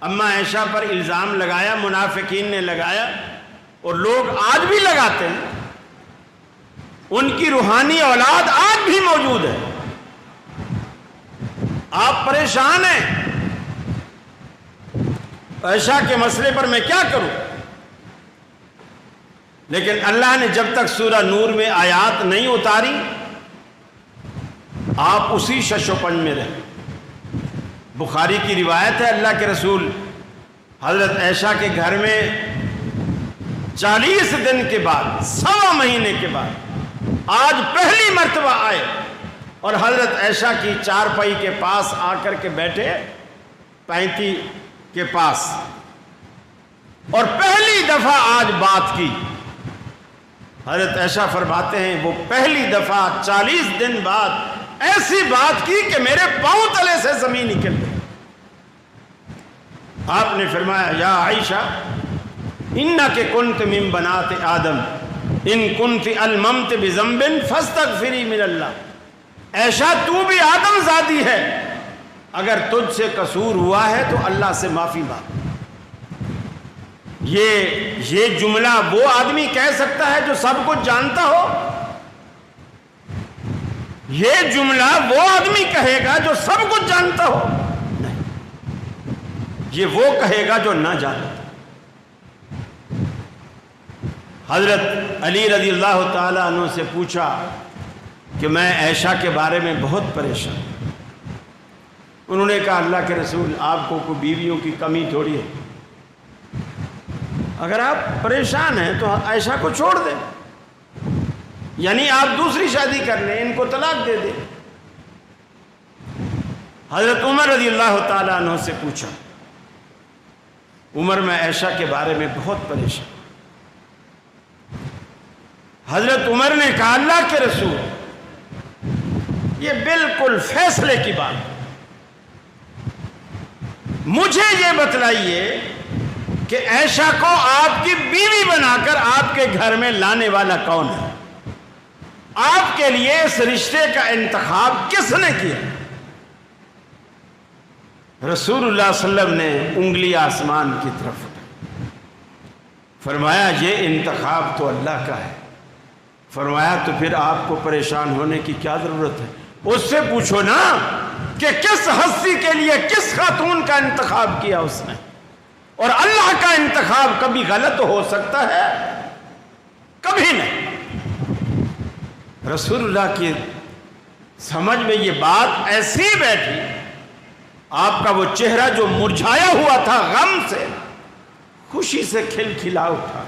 اما عائشہ پر الزام لگایا، منافقین نے لگایا، اور لوگ آج بھی لگاتے ہیں، ان کی روحانی اولاد آج بھی موجود ہے۔ آپ پریشان ہیں عائشہ کے مسئلے پر، میں کیا کروں؟ لیکن اللہ نے جب تک سورہ نور میں آیات نہیں اتاری، آپ اسی شش و پنج میں رہے۔ بخاری کی روایت ہے، اللہ کے رسول حضرت عائشہ کے گھر میں 40 دن کے بعد، سوا مہینے کے بعد آج پہلی مرتبہ آئے اور حضرت عائشہ کی چارپائی کے پاس آ کر کے بیٹھے، پینتی کے پاس، اور پہلی دفعہ آج بات کی۔ حضرت عائشہ فرماتے ہیں وہ پہلی دفعہ 40 دن بعد ایسی بات کی کہ میرے پاؤں تلے سے زمین نکل گئی۔ آپ نے فرمایا یا عائشہ انک کنت من بنات آدم ان کنت الممت بذنب فاستغفری من اللہ۔ عائشہ تو بھی آدم زادی ہے، اگر تجھ سے قصور ہوا ہے تو اللہ سے معافی مانگ۔ یہ جملہ وہ آدمی کہہ سکتا ہے جو سب کچھ جانتا ہو؟ یہ جملہ وہ آدمی کہے گا جو سب کچھ جانتا ہو؟ نہیں، یہ وہ کہے گا جو نہ جانتا۔ حضرت علی رضی اللہ تعالیٰ عنہ سے پوچھا کہ میں عائشہ کے بارے میں بہت پریشان ہوں۔ انہوں نے کہا اللہ کے رسول آپ کو کوئی بیویوں کی کمی تھوڑی ہے، اگر آپ پریشان ہیں تو عائشہ کو چھوڑ دیں، یعنی آپ دوسری شادی کر لیں، ان کو طلاق دے دیں۔ حضرت عمر رضی اللہ تعالیٰ عنہ سے پوچھا، عمر میں عائشہ کے بارے میں بہت پریشان۔ حضرت عمر نے کہا اللہ کے رسول یہ بالکل فیصلے کی بات ہے، مجھے یہ بتلائیے کہ عائشہ کو آپ کی بیوی بنا کر آپ کے گھر میں لانے والا کون ہے؟ آپ کے لیے اس رشتے کا انتخاب کس نے کیا؟ رسول اللہ صلی اللہ علیہ وسلم نے انگلی آسمان کی طرف اٹھائی، فرمایا یہ انتخاب تو اللہ کا ہے۔ فرمایا تو پھر آپ کو پریشان ہونے کی کیا ضرورت ہے؟ اس سے پوچھو نا کہ کس ہستی کے لیے کس خاتون کا انتخاب کیا اس نے۔ اور اللہ کا انتخاب کبھی غلط ہو سکتا ہے، کبھی نہیں۔ رسول اللہ کی سمجھ میں یہ بات ایسی بیٹھی، آپ کا وہ چہرہ جو مرجھایا ہوا تھا غم سے، خوشی سے کھل کھلا اٹھا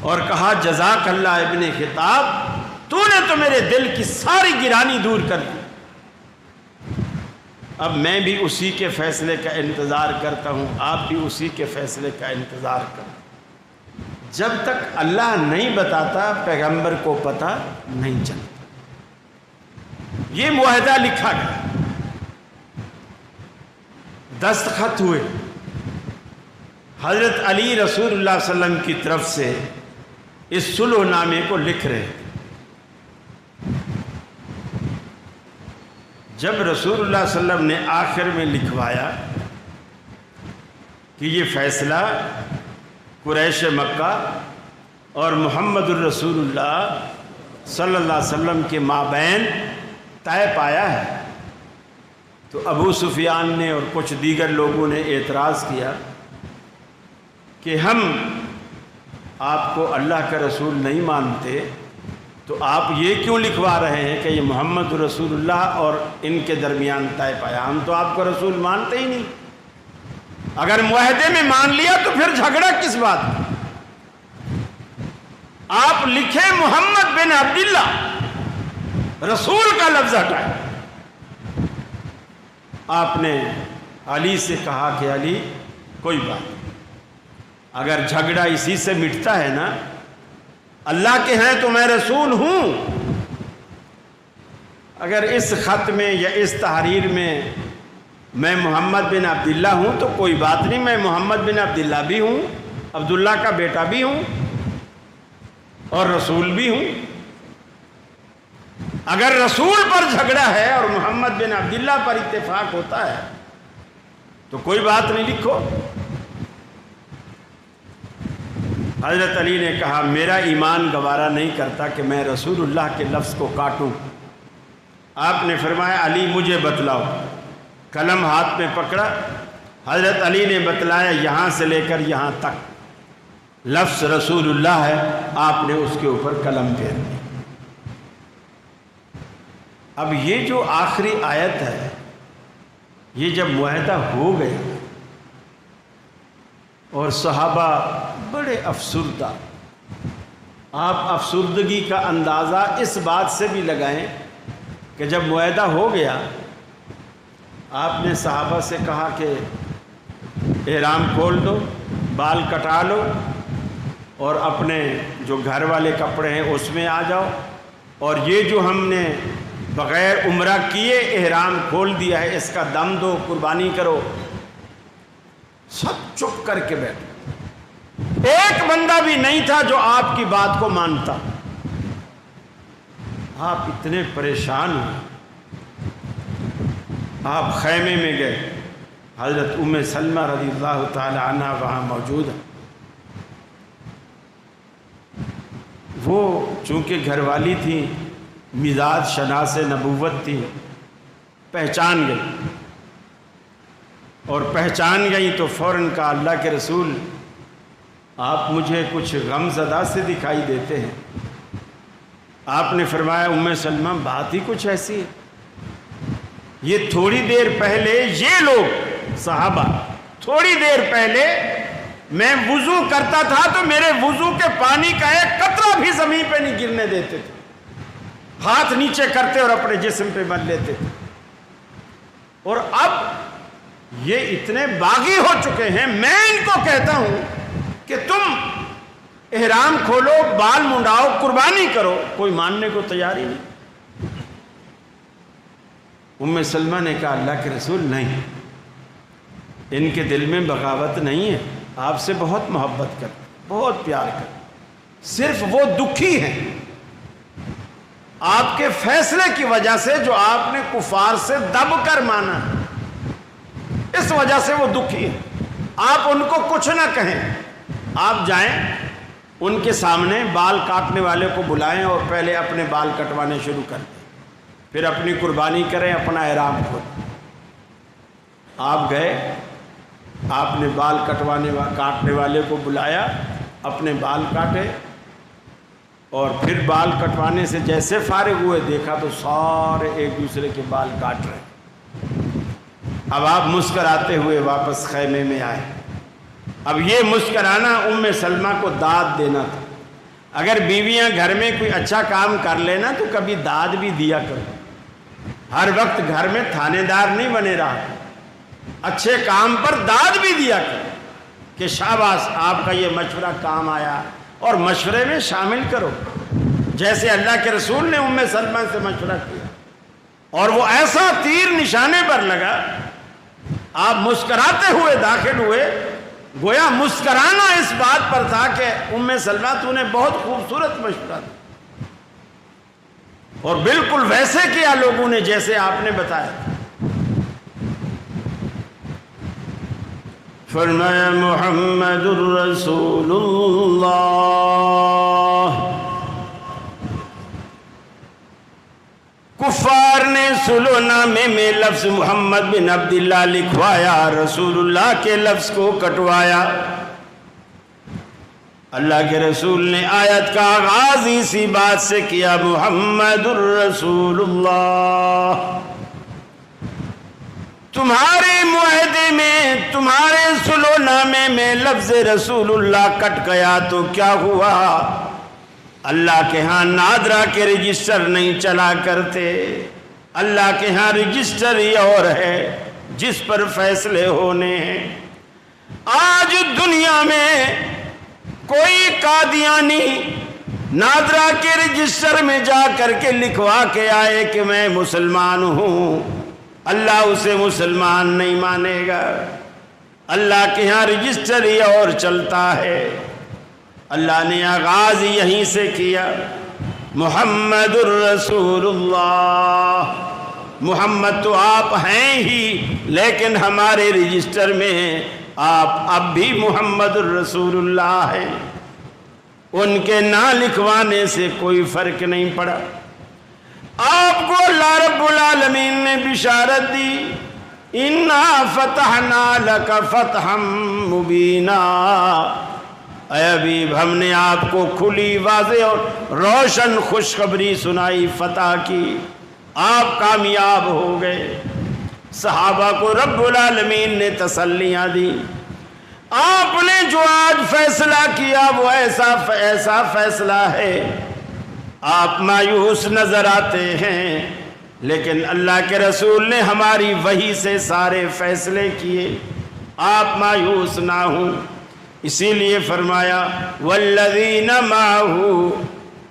اور کہا جزاک اللہ ابن خطاب، تو نے تو میرے دل کی ساری گرانی دور کر دی۔ اب میں بھی اسی کے فیصلے کا انتظار کرتا ہوں، آپ بھی اسی کے فیصلے کا انتظار کریں۔ جب تک اللہ نہیں بتاتا پیغمبر کو پتہ نہیں چلتا۔ یہ معاہدہ لکھا گیا، دستخط ہوئے، حضرت علی رسول اللہ صلی اللہ علیہ وسلم کی طرف سے اس صلح نامے کو لکھ رہے تھے۔ جب رسول اللہ صلی اللہ علیہ وسلم نے آخر میں لکھوایا کہ یہ فیصلہ قریش مکہ اور محمد الرسول اللہ صلی اللہ علیہ وسلم کے مابین طے پایا ہے، تو ابو سفیان نے اور کچھ دیگر لوگوں نے اعتراض کیا کہ ہم آپ کو اللہ کا رسول نہیں مانتے، تو آپ یہ کیوں لکھوا رہے ہیں کہ یہ محمد رسول اللہ اور ان کے درمیان طے پایا؟ ہم تو آپ کو رسول مانتے ہی نہیں۔ اگر معاہدے میں مان لیا تو پھر جھگڑا کس بات کا؟ آپ لکھیں محمد بن عبداللہ، رسول کا لفظ ہٹائیں۔ آپ نے علی سے کہا کہ علی کوئی بات نہیں، اگر جھگڑا اسی سے مٹتا ہے نا، اللہ کے ہیں تو میں رسول ہوں، اگر اس خط میں یا اس تحریر میں محمد بن عبداللہ ہوں تو کوئی بات نہیں، میں محمد بن عبداللہ بھی ہوں، عبداللہ کا بیٹا بھی ہوں اور رسول بھی ہوں۔ اگر رسول پر جھگڑا ہے اور محمد بن عبداللہ پر اتفاق ہوتا ہے تو کوئی بات نہیں، لکھو۔ حضرت علی نے کہا میرا ایمان گوارا نہیں کرتا کہ میں رسول اللہ کے لفظ کو کاٹوں۔ آپ نے فرمایا علی مجھے بتلاؤ۔ قلم ہاتھ میں پکڑا، حضرت علی نے بتلایا یہاں سے لے کر یہاں تک لفظ رسول اللہ ہے، آپ نے اس کے اوپر قلم پھیر دی۔ اب یہ جو آخری آیت ہے، یہ جب معاہدہ ہو گیا اور صحابہ بڑے افسردہ، آپ افسردگی کا اندازہ اس بات سے بھی لگائیں کہ جب معاہدہ ہو گیا، آپ نے صحابہ سے کہا کہ احرام کھول دو، بال کٹا لو، اور اپنے جو گھر والے کپڑے ہیں اس میں آ جاؤ، اور یہ جو ہم نے بغیر عمرہ کیے احرام کھول دیا ہے اس کا دم دو، قربانی کرو۔ سب چپ کر کے بیٹھے، ایک بندہ بھی نہیں تھا جو آپ کی بات کو مانتا۔ آپ اتنے پریشان ہوئے، آپ خیمے میں گئے، حضرت ام سلمہ رضی اللہ تعالی عنہ وہاں موجود ہے۔ وہ چونکہ گھر والی تھی، مزاج شناس نبوت تھی، پہچان گئی، اور پہچان گئی تو فوراً کہا اللہ کے رسول آپ مجھے کچھ غم زدہ سے دکھائی دیتے ہیں۔ آپ نے فرمایا ام سلمہ بات ہی کچھ ایسی ہے، یہ تھوڑی دیر پہلے یہ لوگ صحابہ تھوڑی دیر پہلے میں وضو کرتا تھا تو میرے وضو کے پانی کا ایک قطرہ بھی زمین پہ نہیں گرنے دیتے تھے، ہاتھ نیچے کرتے اور اپنے جسم پہ مل لیتے تھے، اور اب یہ اتنے باغی ہو چکے ہیں، میں ان کو کہتا ہوں کہ تم احرام کھولو، بال منڈاؤ، قربانی کرو، کوئی ماننے کو تیار ہی نہیں۔ ام سلمہ نے کہا اللہ کے رسول نہیں، ان کے دل میں بغاوت نہیں ہے، آپ سے بہت محبت کرتے، بہت پیار کرتے، صرف وہ دکھی ہیں آپ کے فیصلے کی وجہ سے جو آپ نے کفار سے دب کر مانا، اس وجہ سے وہ دکھی ہیں۔ آپ ان کو کچھ نہ کہیں، آپ جائیں ان کے سامنے بال کاٹنے والے کو بلائیں اور پہلے اپنے بال کٹوانے شروع کر دیں، پھر اپنی قربانی کریں، اپنا احرام کھولیں۔ آپ گئے، آپ نے بال کاٹنے والے کو بلایا، اپنے بال کاٹے، اور پھر بال کٹوانے سے جیسے فارغ ہوئے دیکھا تو سارے ایک دوسرے کے بال کاٹ رہے۔ اب آپ مسکراتے ہوئے واپس خیمے میں آئے۔ اب یہ مسکرانا ام سلمہ کو داد دینا تھا۔ اگر بیویاں گھر میں کوئی اچھا کام کر لینا تو کبھی داد بھی دیا کرو، ہر وقت گھر میں تھانے دار نہیں بنے رہا، اچھے کام پر داد بھی دیا کرو کہ شاباش آپ کا یہ مشورہ کام آیا، اور مشورے میں شامل کرو، جیسے اللہ کے رسول نے ام سلمہ سے مشورہ کیا اور وہ ایسا تیر نشانے پر لگا، آپ مسکراتے ہوئے داخل ہوئے، گویا مسکرانا اس بات پر تھا کہ ام سلمہ تو نے بہت خوبصورت مشورہ دیا، اور بالکل ویسے کیا لوگوں نے جیسے آپ نے بتایا۔ فرمایا محمد الرسول اللہ، کفار نے صلح نامے میں لفظ محمد بن عبداللہ لکھوایا، رسول اللہ کے لفظ کو کٹوایا۔ اللہ کے رسول نے آیت کا آغاز اسی بات سے کیا، محمد الرسول اللہ۔ تمہارے معاہدے میں، تمہارے صلح نامے میں لفظ رسول اللہ کٹ گیا تو کیا ہوا؟ اللہ کے ہاں نادرا کے رجسٹر نہیں چلا کرتے، اللہ کے ہاں رجسٹر ہی اور ہے جس پر فیصلے ہونے ہیں۔ آج دنیا میں کوئی قادیانی نادرا کے رجسٹر میں جا کر کے لکھوا کے آئے کہ میں مسلمان ہوں، اللہ اسے مسلمان نہیں مانے گا۔ اللہ کے ہاں رجسٹر ہی اور چلتا ہے۔ اللہ نے آغاز یہیں سے کیا، محمد الرسول اللہ، محمد تو آپ ہیں ہی، لیکن ہمارے رجسٹر میں آپ اب بھی محمد الرسول اللہ ہیں۔ ان کے نہ لکھوانے سے کوئی فرق نہیں پڑا۔ آپ کو اللہ رب العالمین نے بشارت دی، اِنَّا فَتَحْنَا لَكَ فَتْحًا مُبِينًا، اے حبیب ہم نے آپ کو کھلی واضح اور روشن خوشخبری سنائی فتح کی، آپ کامیاب ہو گئے۔ صحابہ کو رب العالمین نے تسلیاں دی۔ آپ نے جو آج فیصلہ کیا وہ ایسا فیصلہ ہے، آپ مایوس نظر آتے ہیں، لیکن اللہ کے رسول نے ہماری وحی سے سارے فیصلے کیے، آپ مایوس نہ ہوں۔ اسی لیے فرمایا والذین معہ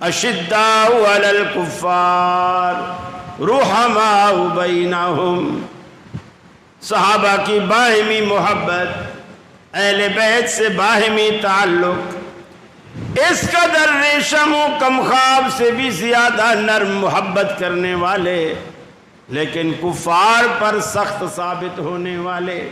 اشداء علی الکفار رحماء بینہم، صحابہ کی باہمی محبت، اہل بیت سے باہمی تعلق، اس قدر ریشم و کمخاب سے بھی زیادہ نرم محبت کرنے والے، لیکن کفار پر سخت ثابت ہونے والے۔